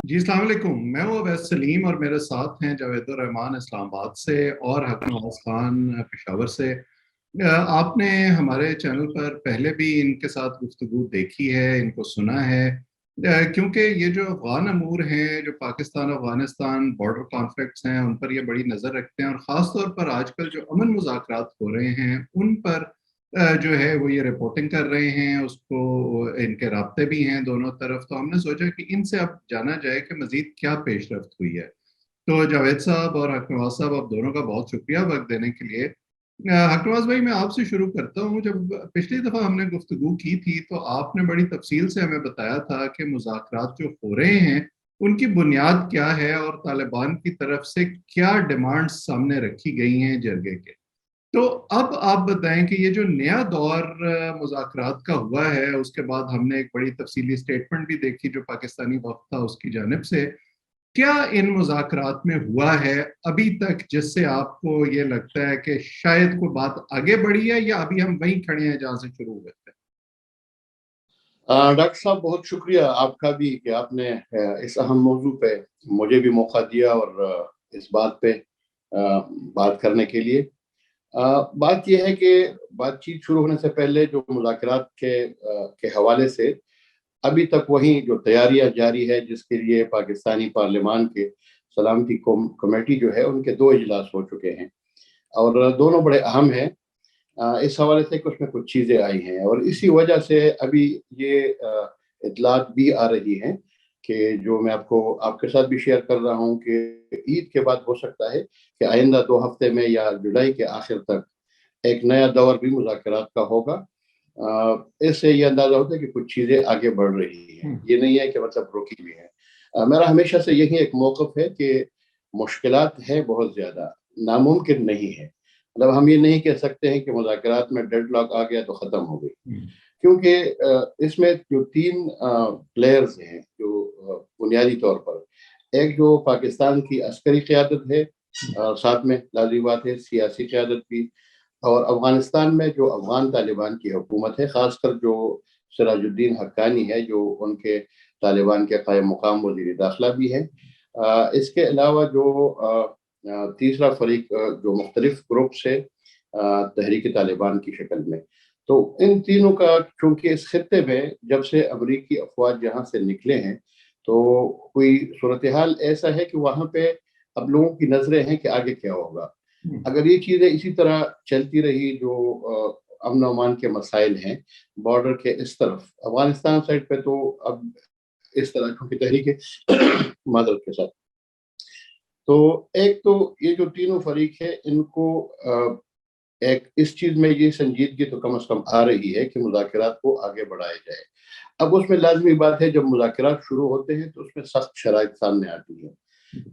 जी अस्सलाम वालेकुम। मैं हूँ अवैस सलीम और मेरे साथ हैं जावेद रहमान इस्लामाबाद से और हक नवाज खान पेशावर से। आपने हमारे चैनल पर पहले भी इनके साथ गुफ्तगू देखी है, इनको सुना है। क्योंकि ये जो अफगान अमूर हैं, जो पाकिस्तान अफगानिस्तान बॉर्डर कॉन्फ्लिक्ट्स हैं, उन पर ये बड़ी नज़र रखते हैं और ख़ास तौर पर आजकल जो अमन मुज़ाकरात हो रहे हैं उन पर जो है वो ये रिपोर्टिंग कर रहे हैं। उसको इनके राब्ते भी हैं दोनों तरफ, तो हमने सोचा कि इनसे अब जाना जाए कि मजीद क्या पेशरफ्त हुई है। तो जावेद साहब और हकनवाज साहब, आप दोनों का बहुत शुक्रिया वक्त देने के लिए। हकनवाज भाई, मैं आपसे शुरू करता हूँ। जब पिछली दफ़ा हमने गुफ्तगू की थी तो आपने बड़ी तफसील से हमें बताया था कि मुज़ाकरात जो हो रहे हैं उनकी बुनियाद क्या है और तालिबान की तरफ से क्या डिमांड्स सामने रखी गई हैं जरगे के। तो अब आप बताएं कि ये जो नया दौर मुज़ाकरात का हुआ है, उसके बाद हमने एक बड़ी तफसीली स्टेटमेंट भी देखी जो पाकिस्तानी वक्त था उसकी जानिब से। क्या इन मुज़ाकरात में हुआ है अभी तक जिससे आपको ये लगता है कि शायद कोई बात आगे बढ़ी है, या अभी हम वहीं खड़े हैं जहां से शुरू हुए थे? डॉक्टर साहब, बहुत शुक्रिया आपका भी कि आपने इस अहम मौजू पे मुझे भी मौका दिया और इस बात पे बात करने के लिए। बात यह है कि बातचीत शुरू होने से पहले जो मुज़ाकरात के हवाले से अभी तक वही जो तैयारियां जारी है, जिसके लिए पाकिस्तानी पार्लियामान के सलामती कमेटी जो है उनके 2 इजलास हो चुके हैं और दोनों बड़े अहम हैं। इस हवाले से कुछ में कुछ चीज़ें आई हैं और इसी वजह से अभी ये इतलात भी आ रही हैं कि जो मैं आपको आपके साथ भी शेयर कर रहा हूँ कि ईद के बाद हो सकता है कि आइंदा 2 हफ्ते में या जुलाई के आखिर तक एक नया दौर भी मुज़ाकरात का होगा। इससे ये अंदाज़ा होता है कि कुछ चीज़ें आगे बढ़ रही हैं, ये नहीं है कि मतलब रुकी हुई है। मेरा हमेशा से यही एक मौक़िफ़ है कि मुश्किलात हैं बहुत ज़्यादा, नामुमकिन नहीं है। मतलब हम ये नहीं कह सकते हैं कि मुज़ाकरात में डेडलॉक आ गया तो ख़त्म हो गई, क्योंकि इसमें जो 3 प्लेयर्स हैं जो बुनियादी तौर पर, एक जो पाकिस्तान की अस्करी क़यादत है, साथ में लाज़मी बात है सियासी क़यादत भी, और अफ़गानिस्तान में जो अफ़गान तालिबान की हुकूमत है, ख़ासकर जो सिराजुद्दीन हक्कानी है, जो उनके तालिबान के क़ायम मुक़ाम वज़ीर दाख़िला भी हैं। इसके अलावा जो तीसरा फ़रीक जो मुख्तलिफ़ ग्रुप से तहरीक तालिबान की शक्ल में। तो इन तीनों का, चूँकि इस खित्ते में जब से अमरीकी अफ़वाज यहाँ से निकले हैं, तो कोई सूरत-ए-हाल ऐसा है कि वहाँ पे अब लोगों की नज़रें हैं कि आगे क्या होगा। अगर ये चीज़ें इसी तरह चलती रही, जो अमन अमान के मसाइल हैं बॉर्डर के इस तरफ, अफ़गानिस्तान साइड पे तो अब इस तरह क्योंकि तहरीक मादरत के साथ, तो एक तो ये जो तीनों फरीक है इनको एक इस चीज़ में ये संजीदगी तो कम से कम आ रही है कि मुज़ाकरात को आगे बढ़ाया जाए। अब उसमें लाज़मी बात है, जब मुज़ाकरात शुरू होते हैं तो उसमें सख्त शराइत सामने आती है।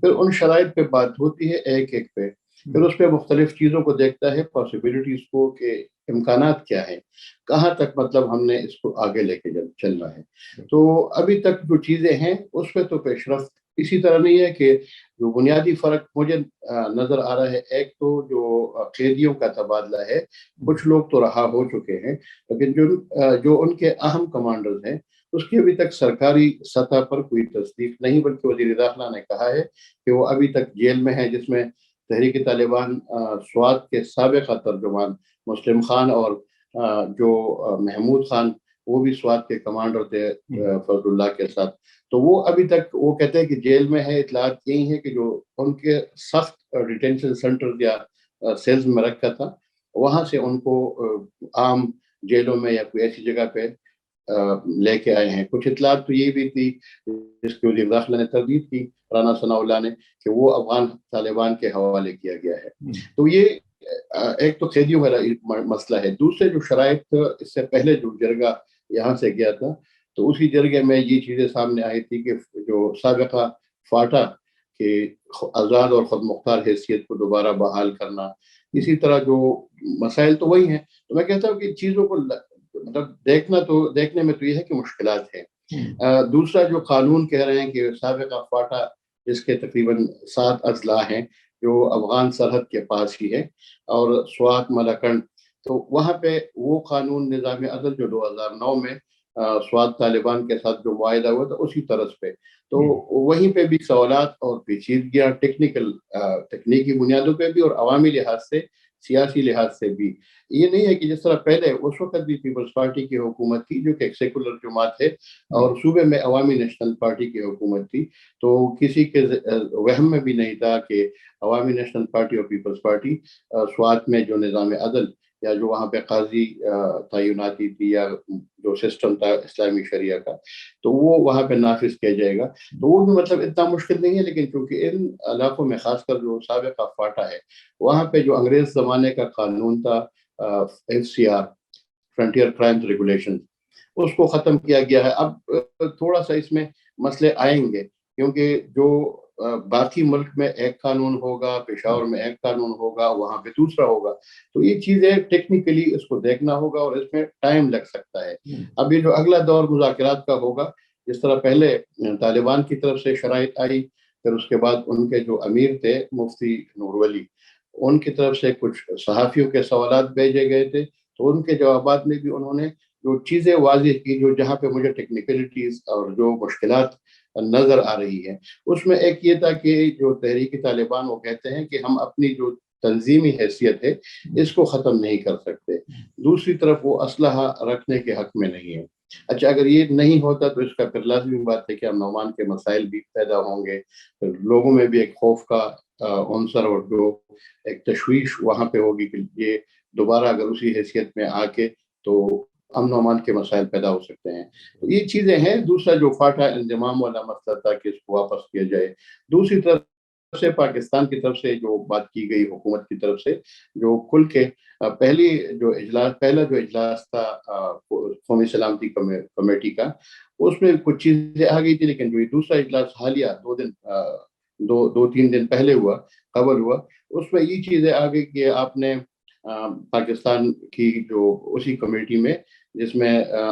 फिर उन शराइत पे बात होती है एक-एक पे, फिर उसपे मुख्तलिफ चीज़ों को देखता है, पॉसिबिलिटीज़ को कि इम्कानात क्या हैं, कहाँ तक मतलब हमने इसको आगे लेके चलना है। तो अभी तक जो चीज़ें हैं उसपे तो पेशरफ्त इसी तरह नहीं है कि जो बुनियादी फ़र्क मुझे नज़र आ रहा है, एक तो जो कैदियों का तबादला है, कुछ लोग तो रहा हो चुके हैं, लेकिन जो उनके अहम कमांडर्स हैं, उसकी अभी तक सरकारी सतह पर कोई तस्दीक नहीं, बल्कि वज़ीर दाख़िला ने कहा है कि वो अभी तक जेल में है, जिसमें तहरीक तालिबान स्वात के साबिक़ तर्जुमान मुस्लिम खान और महमूद खान, वो भी स्वात के कमांडर थे फजलुल्लाह के साथ। तो वो अभी तक वो कहते हैं कि जेल में है। इत्तलात यही है कि जो उनके सख्त डिटेंशन सेंटर या सेल्स में रखा था, वहाँ से उनको आम जेलों में या कोई ऐसी जगह पे लेके आए हैं। कुछ इत्तलात तो ये भी थी, जिसकी वज़ीर दाख़िला ने तरदीद की, राना सनाउल्लाह ने, कि वो अफ़गान तालिबान के हवाले किया गया है। तो ये एक तो कैदियों वाला मसला है। दूसरे जो शराइत, इससे पहले जो जरगा यहाँ से गया था, तो उसी जरगे में ये चीज़ें सामने आई थी कि जो साबिक़ा फाटा कि आज़ाद और ख़ुद मुख्तार हैसियत को दोबारा बहाल करना, इसी तरह जो मसाइल तो वही हैं। तो मैं कहता हूँ कि चीज़ों को मतलब देखने में तो ये है कि मुश्किलात हैं। दूसरा जो कानून कह रहे हैं कि साबिक़ा फाटा, जिसके तकरीबन 7 अज़ला हैं, जो अफ़गान सरहद के पास ही है, और स्वात मलकंड, तो वहाँ पे वो कानून निज़ाम अदल जो 2009 में स्वाद तालिबान के साथ जो मुआहिदा हुआ था उसी तरस पे, तो वहीं पे भी सवालात और पेचीदगियाँ तकनीकी बुनियादों पे भी और अवामी लिहाज से, सियासी लिहाज से भी। ये नहीं है कि जिस तरह पहले उस वक्त भी पीपल्स पार्टी की हुकूमत थी जो कि एक सेकुलर जमात है और सूबे में अवामी नेशनल पार्टी की हुकूमत थी, तो किसी के वहम में भी नहीं था कि अवामी नेशनल पार्टी और पीपल्स पार्टी स्वात में जो निज़ाम अदल या जो वहाँ पे काजी तैनाती थी या जो सिस्टम था इस्लामी शरिया का, तो वो वहाँ पे नाफिज किया जाएगा। तो वो भी मतलब इतना मुश्किल नहीं है, लेकिन क्योंकि इन इलाकों में खासकर जो साबिका फाटा है, वहाँ पे जो अंग्रेज ज़माने का कानून था FCR, फ्रंटियर क्राइम्स रेगुलेशन, उसको ख़त्म किया गया है। अब थोड़ा सा इसमें मसले आएंगे क्योंकि जो बाकी मुल्क में एक कानून होगा, पेशावर में एक कानून होगा, वहाँ पे दूसरा होगा, तो ये चीज़ें टेक्निकली इसको देखना होगा और इसमें टाइम लग सकता है। अब ये जो अगला दौर मुज़ाकरात का होगा, जिस तरह पहले तालिबान की तरफ से शराइत आई, फिर उसके बाद उनके जो अमीर थे मुफ्ती नूर वली, उनकी तरफ से कुछ सहाफ़ियों के सवालात भेजे गए थे, तो उनके जवाबात में भी उन्होंने जो चीज़ें वाज़ेह की, जो जहाँ पे मुझे टेक्निकलिटीज़ और जो मुश्किलात नज़र आ रही है, उसमें एक ये था कि जो तहरीक तालिबान वो कहते हैं कि हम अपनी जो तंजीमी हैसियत है इसको ख़त्म नहीं कर सकते, दूसरी तरफ वो असलहा रखने के हक़ में नहीं है। अच्छा, अगर ये नहीं होता तो इसका फिर लाज़मी बात है कि अमन के मसाइल भी पैदा होंगे, तो लोगों में भी एक खौफ का अंसर और जो एक तशवीश वहाँ पे होगी कि ये दोबारा अगर उसी हैसियत में आके तो अमन अमान के मसाइल पैदा हो सकते हैं। तो ये चीज़ें हैं। दूसरा जो फाटा इंजमाम वाला मसला था कि इसको वापस किया जाए, दूसरी तरफ से पाकिस्तान की तरफ से जो बात की गई हुकूमत की तरफ से, जो खुल के पहला जो इजलास था कौमी सलामती कमेटी का, उसमें कुछ चीज़ें आ गई थी, लेकिन जो ये दूसरा इजलास हालिया 2-3 दिन पहले कबल हुआ, उसमें ये चीज़ें आ गई कि आपने पाकिस्तान की जो उसी कमेटी में जिसमें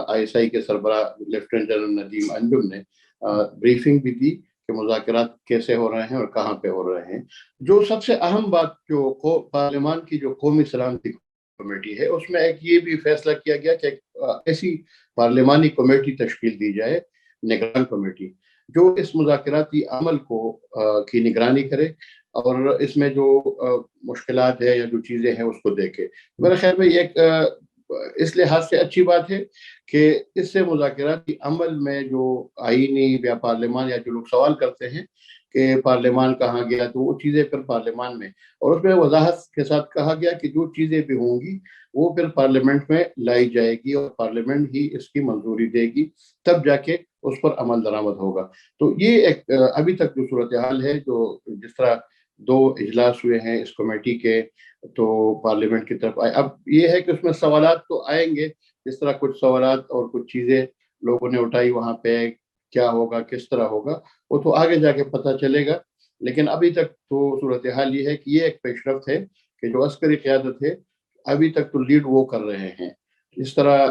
ISI के सरबरा लेफ्टिनेंट जनरल नदीम अंजुम ने ब्रीफिंग भी दी कि मुज़ाकरात कैसे हो रहे हैं और कहाँ पे हो रहे हैं। जो सबसे अहम बात जो पार्लियामान की जो कौमी सलामती कमेटी है, उसमें एक ये भी फैसला किया गया कि ऐसी पार्लियामानी कमेटी तश्कील दी जाए, निगरान कमेटी, जो इस मुज़ाकराती अमल की निगरानी करे और इसमें जो मुश्किलात है या जो चीज़ें हैं उसको देखे। मेरे ख्याल में एक इस लिहाज से अच्छी बात है कि इससे मुज़ाकराती अमल में जो आईनी या पार्लियामान या जो लोग सवाल करते हैं कि पार्लियामान कहाँ गया, तो वो चीज़ें फिर पार्लियामान में, और उसमें वजाहत के साथ कहा गया कि जो चीज़ें भी होंगी वो फिर पार्लियामेंट में लाई जाएगी और पार्लियामेंट ही इसकी मंजूरी देगी, तब जाके उस पर अमल दरामद होगा। तो ये एक अभी तक जो सूरत हाल है, जो जिस तरह 2 इजलास हुए हैं इस कमेटी के, तो पार्लियामेंट की तरफ आए। अब ये है कि उसमें सवालात तो आएंगे, जिस तरह कुछ सवालात और कुछ चीज़ें लोगों ने उठाई वहाँ पे, क्या होगा, किस तरह होगा, वो तो आगे जाके पता चलेगा। लेकिन अभी तक तो सूरत हाल ये है कि ये एक पेशरफ्त है कि जो अस्करी क़यादत है, अभी तक तो लीड वो कर रहे हैं। इस तरह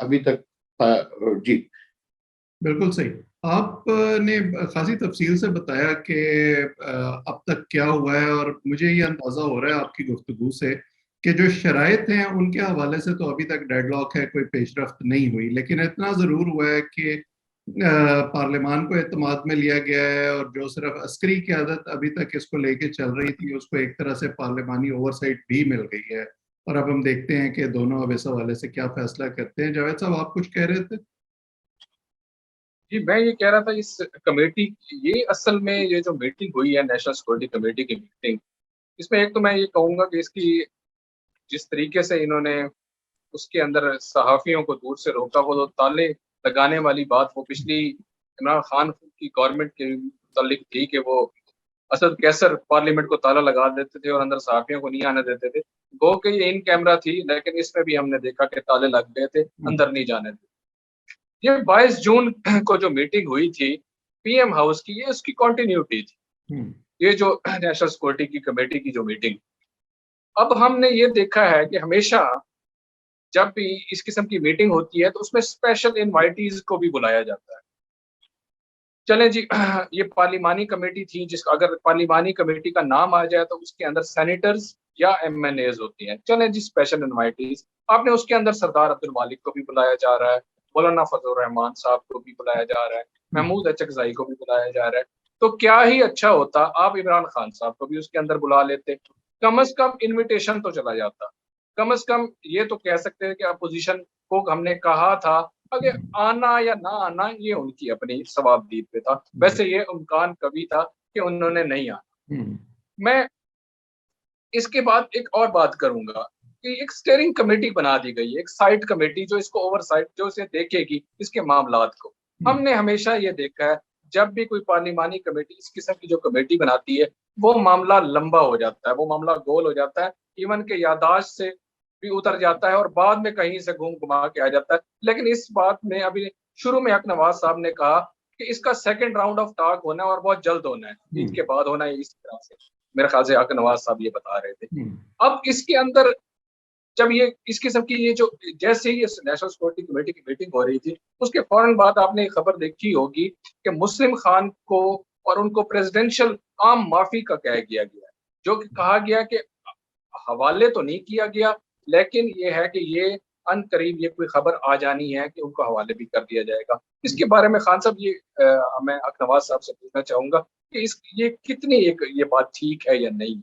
अभी तक जी। बिल्कुल सही। आपने खासी तफसील से बताया कि अब तक क्या हुआ है, और मुझे ये अंदाज़ा हो रहा है आपकी गुफ्तगू से कि जो शराइत हैं उनके हवाले से तो अभी तक डेडलॉक है, कोई पेशरफ्त नहीं हुई, लेकिन इतना ज़रूर हुआ है कि पार्लियामान को एतमाद में लिया गया है, और जो सिर्फ अस्करी क़यादत अभी तक इसको लेके चल रही थी उसको एक तरह से पार्लियामानी ओवरसाइट भी मिल गई है। और अब हम देखते हैं कि दोनों अब इस हवाले से क्या फैसला करते हैं। जावेद साहब, आप कुछ कह रहे थे? जी, मैं ये कह रहा था, इस कमेटी, ये असल में ये जो मीटिंग हुई है नेशनल सिक्योरिटी कमेटी की मीटिंग, इसमें एक तो मैं ये कहूँगा कि इसकी जिस तरीके से इन्होंने उसके अंदर सहाफ़ियों को दूर से रोका, वो ताले लगाने वाली बात वो पिछली इमरान खान की गवर्नमेंट के मुतालिक थी कि वो असद कैसर पार्लियामेंट को ताला लगा देते थे और अंदर सहाफ़ियों को नहीं आने देते थे। गो कि ये इन कैमरा थी, लेकिन इसमें भी हमने देखा कि ताले लग गए थे, अंदर नहीं जाने थे। ये 22 जून को जो मीटिंग हुई थी PM हाउस की, ये उसकी कंटिन्यूटी थी। ये जो नेशनल सिक्योरिटी की कमेटी की जो मीटिंग, अब हमने ये देखा है कि हमेशा जब भी इस किस्म की मीटिंग होती है तो उसमें स्पेशल इनवाइटीज को भी बुलाया जाता है। चलें जी, ये पार्लिमानी कमेटी थी, जिसका अगर पार्लिमानी कमेटी का नाम आ जाए तो उसके अंदर सेनेटर्स या MNAs होती हैं। चलें जी, स्पेशल इनवाइटीज, आपने उसके अंदर सरदार अब्दुल मालिक को भी बुलाया जा रहा है, مولانا فضل الرحمان صاحب کو بھی بلایا جا رہا ہے, محمود اچکزائی کو بھی بلایا جا رہا ہے. تو کیا ہی اچھا ہوتا آپ عمران خان صاحب کو بھی اس کے اندر بلا لیتے, کم از کم انویٹیشن تو چلا جاتا. کم از کم یہ تو کہہ سکتے ہیں کہ اپوزیشن کو ہم نے کہا تھا, اگر آنا یا نہ آنا یہ ان کی اپنی ثواب دید پہ تھا. ویسے یہ امکان کبھی تھا کہ انہوں نے نہیں آنا. میں اس کے بعد ایک اور بات کروں گا کہ ایک اسٹیئرنگ کمیٹی بنا دی گئی ہے, ایک سائٹ کمیٹی جو اس کو اوور سائٹ, جو اسے دیکھے گی اس کے معاملات کو. ہم نے ہمیشہ یہ دیکھا ہے جب بھی کوئی پارلیمانی کمیٹی اس قسم کی جو کمیٹی بناتی ہے وہ معاملہ لمبا ہو جاتا ہے, وہ معاملہ گول ہو جاتا ہے, ایون کہ یادداشت سے بھی اتر جاتا ہے اور بعد میں کہیں سے گھوم گھما کے آ جاتا ہے. لیکن اس بات میں ابھی شروع میں حق نواز صاحب نے کہا کہ اس کا سیکنڈ راؤنڈ آف ٹاک ہونا ہے اور بہت جلد ہونا ہے, عید کے بعد ہونا ہے. اس طرح سے میرے خیال سے حق نواز صاحب یہ بتا رہے تھے. اب اس کے اندر جب یہ اس قسم کی یہ جو جیسے ہی نیشنل سیکورٹی کمیٹی کی میٹنگ ہو رہی تھی اس کے فوراً بعد آپ نے ایک خبر دیکھی ہوگی کہ مسلم خان کو اور ان کو پریزیڈنشل عام معافی کا کہہ دیا گیا, جو کہ کہا گیا کہ حوالے تو نہیں کیا گیا لیکن یہ ہے کہ یہ ان قریب یہ کوئی خبر آ جانی ہے کہ ان کو حوالے بھی کر دیا جائے گا. اس کے بارے میں خان صاحب یہ میں حق نواز صاحب سے پوچھنا چاہوں گا کہ یہ کتنی یہ بات ٹھیک ہے یا نہیں,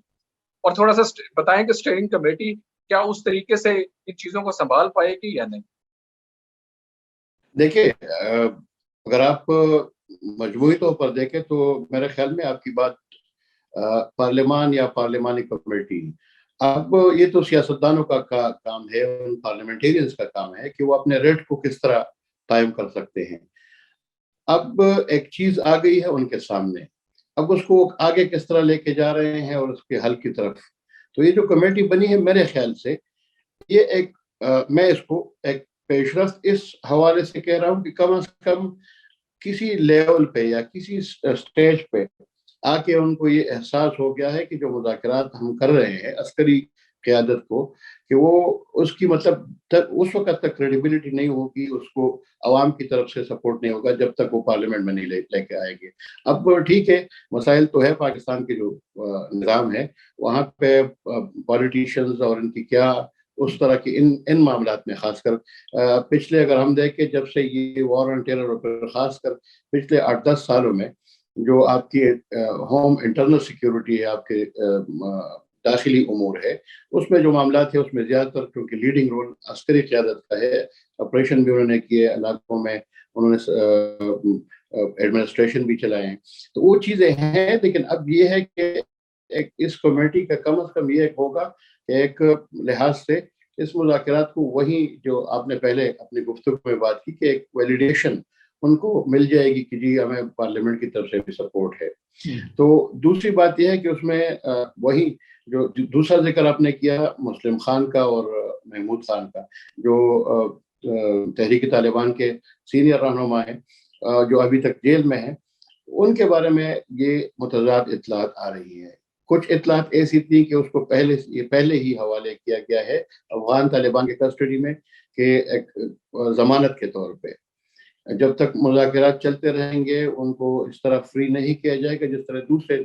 اور تھوڑا سا بتائیں کہ اسٹیئرنگ کمیٹی کیا اس طریقے سے ان چیزوں کو سنبھال پائے گی یا نہیں. دیکھیے, اگر آپ مجموعی طور پر دیکھیں تو میرے خیال میں آپ کی بات پارلیمان یا پارلیمانی کمیٹی, اب یہ تو سیاستدانوں کا کام ہے, ان پارلیمنٹیرینز کا کام ہے کہ وہ اپنے ریٹ کو کس طرح قائم کر سکتے ہیں. اب ایک چیز آ گئی ہے ان کے سامنے, اب اس کو آگے کس طرح لے کے جا رہے ہیں اور اس کے حل کی طرف. تو یہ جو کمیٹی بنی ہے میرے خیال سے یہ ایک میں اس کو ایک پیش رفت اس حوالے سے کہہ رہا ہوں کہ کم از کم کسی لیول پہ یا کسی سٹیج پہ آ کے ان کو یہ احساس ہو گیا ہے کہ جو مذاکرات ہم کر رہے ہیں عسکری قیادت کو, کہ وہ اس کی مطلب اس وقت تک کریڈیبلٹی نہیں ہوگی, اس کو عوام کی طرف سے سپورٹ نہیں ہوگا جب تک وہ پارلیمنٹ میں نہیں لے کے آئے گے. اب ٹھیک ہے, مسائل تو ہے پاکستان کے جو نظام ہے وہاں پہ پولیٹیشینز اور ان کی کیا اس طرح کی ان معاملات میں, خاص کر پچھلے اگر ہم دیکھیں جب سے یہ وار آن ٹیرر اور خاص کر پچھلے 8-10 سالوں میں جو آپ کی ہوم انٹرنل سیکیورٹی ہے, آپ کے داخلی امور ہے, اس میں جو معاملات ہیں اس میں زیادہ تر کیونکہ لیڈنگ رول عسکری قیادت کا ہے, آپریشن بھی انہوں نے کیے علاقوں میں, انہوں نے ایڈمنسٹریشن بھی چلائے ہیں, تو وہ چیزیں ہیں. لیکن اب یہ ہے کہ اس کمیٹی کا کم از کم یہ ہوگا کہ ایک لحاظ سے اس مذاکرات کو وہی جو آپ نے پہلے اپنی گفتگو میں بات کی کہ ایک ویلیڈیشن ان کو مل جائے گی کہ جی ہمیں پارلیمنٹ کی طرف سے بھی سپورٹ ہے. تو دوسری بات یہ ہے کہ اس میں وہی جو دوسرا ذکر آپ نے کیا مسلم خان کا اور محمود خان کا, جو تحریک طالبان کے سینئر رہنما ہیں جو ابھی تک جیل میں ہیں, ان کے بارے میں یہ متضاد اطلاعات آ رہی ہیں. کچھ اطلاعات ایسی تھی کہ اس کو پہلے ہی حوالے کیا گیا ہے افغان طالبان کے کسٹڈی میں کہ ایک ضمانت کے طور پہ جب تک مذاکرات چلتے رہیں گے ان کو اس طرح فری نہیں کیا جائے گا جس طرح دوسرے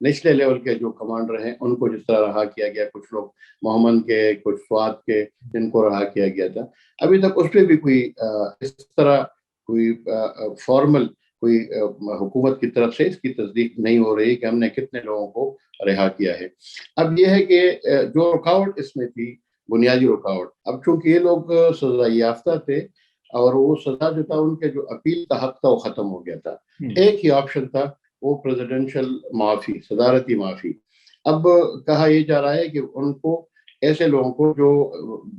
نچلے لیول کے جو کمانڈر ہیں ان کو جس طرح رہا کیا گیا, کچھ لوگ محمد کے, کچھ فواد کے, جن کو رہا کیا گیا تھا. ابھی تک اس پہ بھی کوئی اس طرح کوئی فارمل کوئی حکومت کی طرف سے اس کی تصدیق نہیں ہو رہی کہ ہم نے کتنے لوگوں کو رہا کیا ہے. اب یہ ہے کہ جو رکاوٹ اس میں تھی, بنیادی رکاوٹ, اب چونکہ یہ لوگ سزا یافتہ تھے اور وہ سزا جو تھا ان کے جو اپیل کا حق تھا وہ ختم ہو گیا تھا. ایک ہی آپشن تھا وہ پریزیڈنشل معافی, صدارتی معافی. اب کہا یہ جا رہا ہے کہ ان کو ایسے لوگوں کو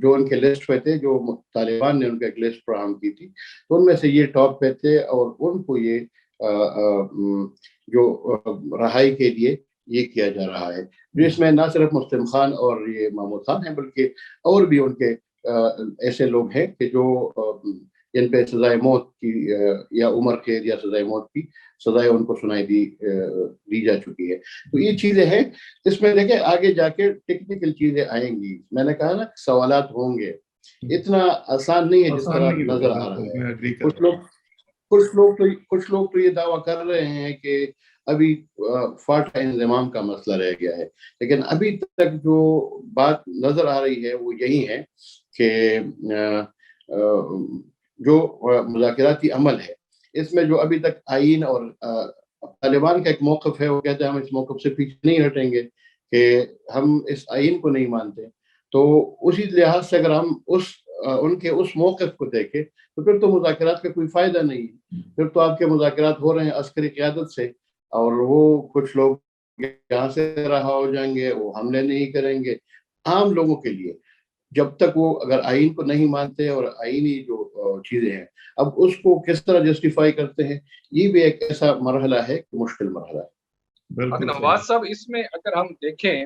جو ان کے لسٹ پہ تھے, جو طالبان نے ان کو ایک لسٹ فراہم کی تھی, تو ان میں سے یہ ٹاپ پہ تھے اور ان کو یہ جو رہائی کے لیے یہ کیا جا رہا ہے, جس میں نہ صرف مسلم خان اور یہ محمود خان ہیں بلکہ اور بھی ان کے ایسے لوگ ہیں کہ جو جن پہ سزائے موت کی یا عمر قید یا سزائے موت کی سزائے ان کو سنائی دی جا چکی ہے. تو یہ چیزیں ہیں, اس میں دیکھیں آگے جا کے ٹیکنیکل چیزیں آئیں گی. میں نے کہا نا سوالات ہوں گے, اتنا آسان نہیں ہے جس طرح نظر آ رہا ہے. کچھ لوگ تو یہ دعویٰ کر رہے ہیں کہ ابھی فاٹا انضمام کا مسئلہ رہ گیا ہے, لیکن ابھی تک جو بات نظر آ رہی ہے وہ یہی ہے کہ جو مذاکراتی عمل ہے اس میں جو ابھی تک آئین اور طالبان کا ایک موقف ہے، وہ کہتے ہیں ہم اس موقف سے پیچھے نہیں ہٹیں گے کہ ہم اس آئین کو نہیں مانتے. تو اسی لحاظ سے اگر ہم ان کے اس موقف کو دیکھیں تو پھر تو مذاکرات کا کوئی فائدہ نہیں ہے. پھر تو آپ کے مذاکرات ہو رہے ہیں عسکری قیادت سے، اور وہ کچھ لوگ یہاں سے رہا ہو جائیں گے، وہ حملے نہیں کریں گے. عام لوگوں کے لیے جب تک وہ اگر آئین کو نہیں مانتے اور آئینی جو چیزیں ہیں اب اس کو کس طرح جسٹیفائی کرتے ہیں، یہ بھی ایک ایسا مرحلہ ہے کہ مشکل مرحلہ ہے. بالکل نواز صاحب اس میں اگر ہم دیکھیں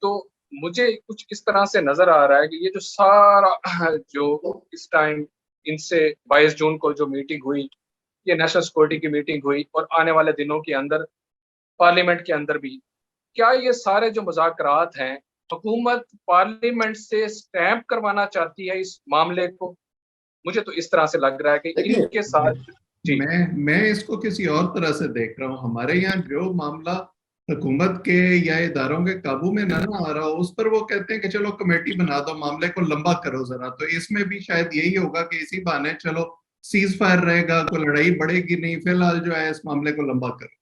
تو مجھے کچھ اس طرح سے نظر آ رہا ہے کہ یہ جو سارا جو اس ٹائم ان سے 22 جون کو جو میٹنگ ہوئی، یہ نیشنل سیکورٹی کی میٹنگ ہوئی، اور آنے والے دنوں کے اندر پارلیمنٹ کے اندر بھی، کیا یہ سارے جو مذاکرات ہیں حکومت پارلیمنٹ سے سٹیمپ کروانا چاہتی ہے اس معاملے کو؟ مجھے تو اس طرح سے لگ رہا ہے کہ ان کے ساتھ میں اس کو کسی اور طرح سے دیکھ رہا ہوں. ہمارے یہاں جو معاملہ حکومت کے یا اداروں کے قابو میں نہ آ رہا ہو اس پر وہ کہتے ہیں کہ چلو کمیٹی بنا دو، معاملے کو لمبا کرو ذرا. تو اس میں بھی شاید یہی ہوگا کہ اسی بہانے چلو سیز فائر رہے گا، کوئی لڑائی بڑھے گی نہیں، فی الحال جو ہے اس معاملے کو لمبا کرو.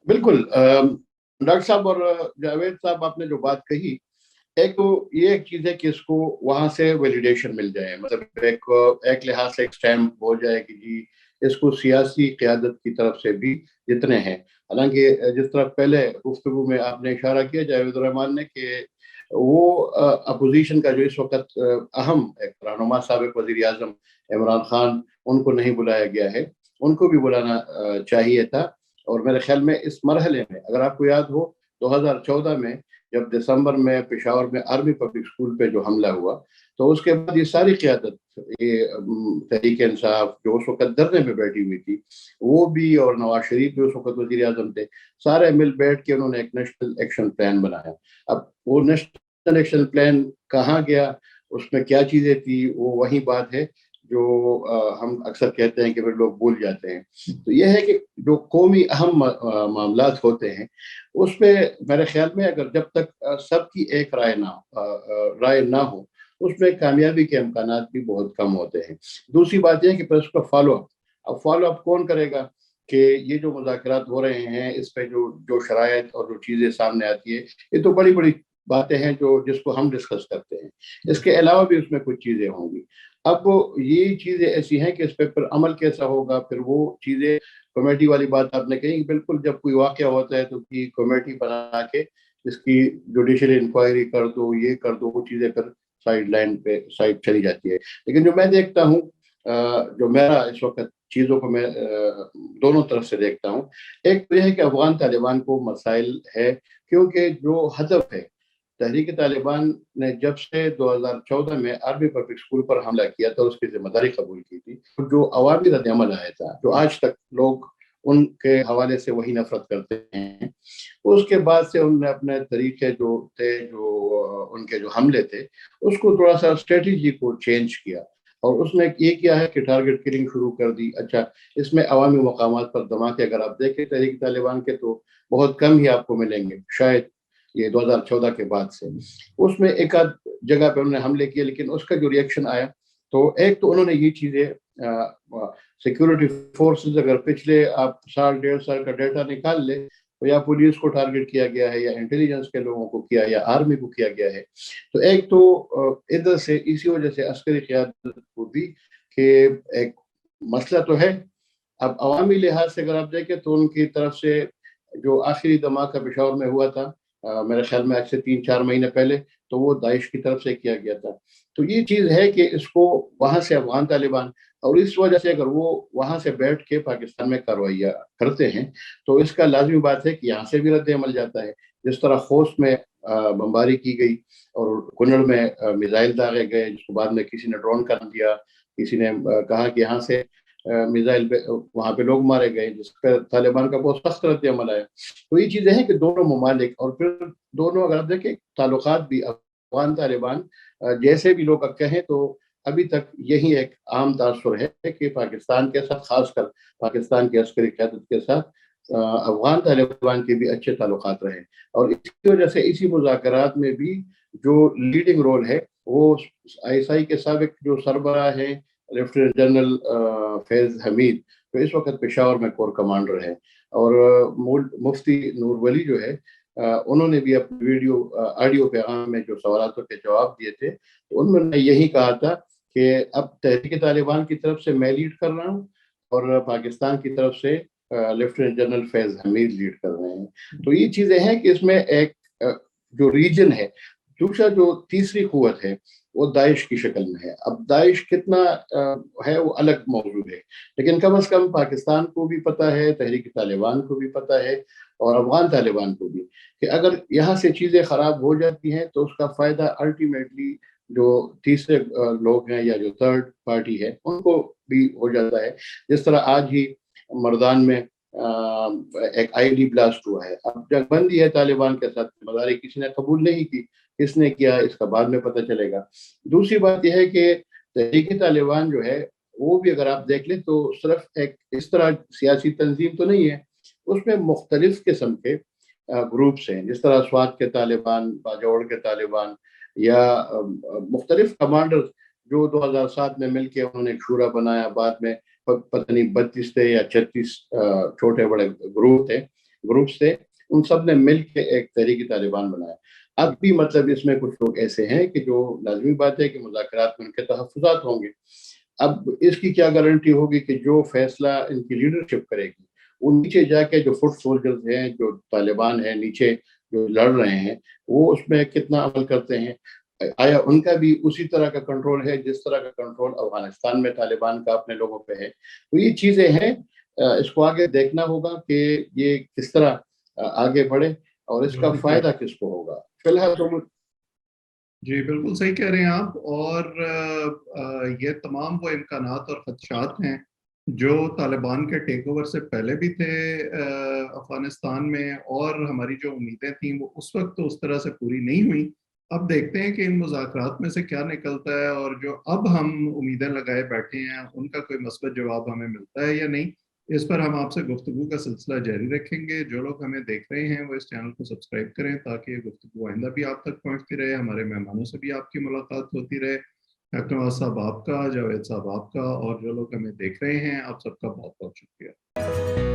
بالکل ڈاکٹر صاحب اور جاوید صاحب، آپ نے جو بات کہی، ایک تو یہ ایک چیز ہے کہ اس کو وہاں سے ویلیڈیشن مل جائے، مطلب ایک لحاظ سے ایک سٹیمپ ہو جائے کہ جی اس کو سیاسی قیادت کی طرف سے بھی جتنے ہیں. حالانکہ جس طرح پہلے گفتگو میں آپ نے اشارہ کیا جاوید الرحمان نے کہ وہ اپوزیشن کا جو اس وقت اہم ایک رہنما سابق وزیر اعظم عمران خان، ان کو نہیں بلایا گیا ہے، ان کو بھی بلانا چاہیے تھا. اور میرے خیال میں اس مرحلے میں اگر آپ کو یاد ہو 2014 میں جب دسمبر میں پشاور میں آرمی پبلک اسکول پہ جو حملہ ہوا، تو اس کے بعد یہ ساری قیادت، یہ تحریک انصاف جو اس وقت دھرنے میں بیٹھی ہوئی تھی، وہ بھی، اور نواز شریف جو اس وقت وزیر اعظم تھے، سارے مل بیٹھ کے انہوں نے ایک نیشنل ایکشن پلان بنایا. اب وہ نیشنل ایکشن پلان کہاں گیا، اس میں کیا چیزیں تھی، وہ وہی بات ہے جو ہم اکثر کہتے ہیں کہ پھر لوگ بھول جاتے ہیں. تو یہ ہے کہ جو قومی اہم معاملات ہوتے ہیں اس پہ میرے خیال میں اگر جب تک سب کی ایک رائے نہ ہو اس میں کامیابی کے امکانات بھی بہت کم ہوتے ہیں. دوسری بات یہ ہے کہ پھر اس کا فالو اپ، اب فالو اپ کون کرے گا کہ یہ جو مذاکرات ہو رہے ہیں اس پہ جو شرائط اور جو چیزیں سامنے آتی ہے، یہ تو بڑی بڑی باتیں ہیں جس کو ہم ڈسکس کرتے ہیں. اس کے علاوہ بھی اس میں کچھ چیزیں ہوں گی. اب یہ چیزیں ایسی ہیں کہ اس پہ پھر عمل کیسا ہوگا، پھر وہ چیزیں کمیٹی والی بات آپ نے کہی. بالکل جب کوئی واقعہ ہوتا ہے تو کمیٹی بنا کے اس کی جوڈیشل انکوائری کر دو، یہ کر دو، وہ چیزیں پھر سائڈ لائن پہ سائڈ چلی جاتی ہے. لیکن جو میں دیکھتا ہوں، جو میرا اس وقت چیزوں کو میں دونوں طرف سے دیکھتا ہوں، ایک تو یہ ہے کہ افغان طالبان کو مسائل ہے، کیونکہ جو ہدف ہے تحریک طالبان نے جب سے 2014 میں آرمی پبلک اسکول پر حملہ کیا تھا اس کی ذمہ داری قبول کی تھی، جو عوامی رد عمل آیا تھا، جو آج تک لوگ ان کے حوالے سے وہی نفرت کرتے ہیں، اس کے بعد سے انہوں نے اپنے طریقے جو تھے، جو ان کے جو حملے تھے، اس کو تھوڑا سا اسٹریٹجی کو چینج کیا، اور اس نے یہ کیا ہے کہ ٹارگٹ کلنگ شروع کر دی. اچھا، اس میں عوامی مقامات پر دھماکے اگر آپ دیکھیں تحریک طالبان کے تو بہت کم ہی آپ کو ملیں گے، شاید یہ 2014 کے بعد سے. اس میں ایک آدھ جگہ پہ انہوں نے حملے کیے، لیکن اس کا جو ریئیکشن آیا تو ایک تو انہوں نے یہ چیزیں سیکیورٹی فورسز، اگر پچھلے آپ سال 1.5 سال کا ڈیٹا نکال لے تو یا پولیس کو ٹارگٹ کیا گیا ہے، یا انٹیلیجنس کے لوگوں کو کیا، یا آرمی کو کیا گیا ہے. تو ایک تو ادھر سے اسی وجہ سے عسکری قیادت کو بھی کہ ایک مسئلہ تو ہے. اب عوامی لحاظ سے اگر آپ دیکھیں تو ان کی طرف سے جو آخری دھماکہ پشاور میں ہوا تھا میرے خیال میں آج سے 3-4 مہینے پہلے، تو وہ داعش کی طرف سے کیا گیا تھا. تو یہ چیز ہے کہ اس کو وہاں سے افغان طالبان، اور اس وجہ سے اگر وہ وہاں سے بیٹھ کے پاکستان میں کارروائیاں کرتے ہیں تو اس کا لازمی بات ہے کہ یہاں سے بھی رد عمل جاتا ہے. جس طرح خوست میں بمباری کی گئی اور کنڑ میں میزائل داغے گئے، جس کو بعد میں کسی نے ڈرون کر دیا، کسی نے کہا کہ یہاں سے میزائل پہ وہاں پہ لوگ مارے گئے، جس پہ طالبان کا بہت سخت رد عمل آیا. تو یہ چیزیں ہیں کہ دونوں ممالک، اور پھر دونوں اگر آپ دیکھیں تعلقات بھی افغان طالبان جیسے بھی لوگ کہیں تو ابھی تک یہی ایک عام تاثر ہے کہ پاکستان کے ساتھ، خاص کر پاکستان کی عسکری قیادت کے ساتھ افغان طالبان کے بھی اچھے تعلقات رہے. اور اس کی وجہ سے اسی مذاکرات میں بھی جو لیڈنگ رول ہے वो ISI के साबिक जो सरबराह है लेफ्टिनेंट जनरल फैज़ हमीद, तो इस वक्त पेशावर में कोर कमांडर है, और मुफ्ती नूर वली जो है उन्होंने भी अपने ऑडियो पैगाम में जो सवालों के जवाब दिए थे, तो उन्होंने यही कहा था कि अब तहरीक तालिबान की तरफ से मैं लीड कर रहा हूँ और पाकिस्तान की तरफ से लेफ्टिनेंट जनरल फैज़ हमीद लीड कर रहे हैं। तो ये चीज़ें हैं कि इसमें एक जो रीजन है, दूसरा जो तीसरी कुव्वत है वो दाइश की शक्ल में है। अब दाइश कितना है वो अलग मौजू है, लेकिन कम से कम पाकिस्तान को भी पता है, तहरीक तालिबान को भी पता है और अफगान तालिबान को भी, कि अगर यहाँ से चीज़ें ख़राब हो जाती हैं तो उसका फ़ायदा अल्टीमेटली जो तीसरे लोग हैं या जो थर्ड पार्टी है उनको भी हो जाता है। जिस तरह आज ही मर्दान में एक ID ब्लास्ट हुआ है। अब जंगबंदी है तालिबान के साथ, जिम्मेदारी किसी ने कबूल नहीं की, किसने किया इसका बाद में पता चलेगा। दूसरी बात यह है कि तहरीक तालिबान जो है वो भी अगर आप देख लें तो सिर्फ एक इस तरह सियासी तंजीम तो नहीं है, उसमें मुख्तलिफ किस्म के ग्रुप्स हैं, जिस तरह स्वात के तालिबान, बाजौड़ के तालिबान, या मुख्तलिफ कमांडर जो 2007 में मिलके उन्होंने एक शूरा बनाया, बाद में पता नहीं 32 थे या 36 छोटे बड़े ग्रुप्स थे, उन सब ने मिल के एक तहरीक तालिबान बनाया। अब भी मतलब इसमें कुछ लोग ऐसे हैं कि जो लाजमी बात है कि मुज़ाकरात में उनके तहफ़्फ़ुज़ात होंगे। अब इसकी क्या गारंटी होगी कि जो फैसला इनकी लीडरशिप करेगी वो नीचे जाके जो फुट सोल्जर्स हैं, जो तालिबान है नीचे जो लड़ रहे हैं, वो उसमें कितना अमल करते हैं, आया उनका भी उसी तरह का कंट्रोल है जिस तरह का कंट्रोल अफगानिस्तान में तालिबान का अपने लोगों पे है। तो ये चीज़ें हैं, इसको आगे देखना होगा कि ये किस तरह आगे बढ़े और इसका फ़ायदा किसको होगा। फिलहाल तो जी, बिल्कुल सही कह रहे हैं आप। और ये तमाम वो इम्कानात और ख़दशात हैं जो तालिबान के टेक ओवर से पहले भी थे अफ़गानिस्तान में, और हमारी जो उम्मीदें थीं वो उस वक्त तो उस तरह से पूरी नहीं हुई। अब देखते हैं कि इन मुज़ाकरात में से क्या निकलता है, और जो अब हम उम्मीदें लगाए बैठे हैं उनका कोई मस्बत जवाब हमें मिलता है या नहीं। इस पर हम आपसे गुफ्तगू का सिलसिला जारी रखेंगे। जो लोग हमें देख रहे हैं वो इस चैनल को सब्सक्राइब करें ताकि ये गुफ्तगू आइंदा भी आप तक पहुंचती रहे, हमारे मेहमानों से भी आपकी मुलाकात होती रहे। डॉक्टर नवाज साहब आपका, जावेद साहब आपका, और जो लोग हमें देख रहे हैं आप सबका बहुत बहुत शुक्रिया।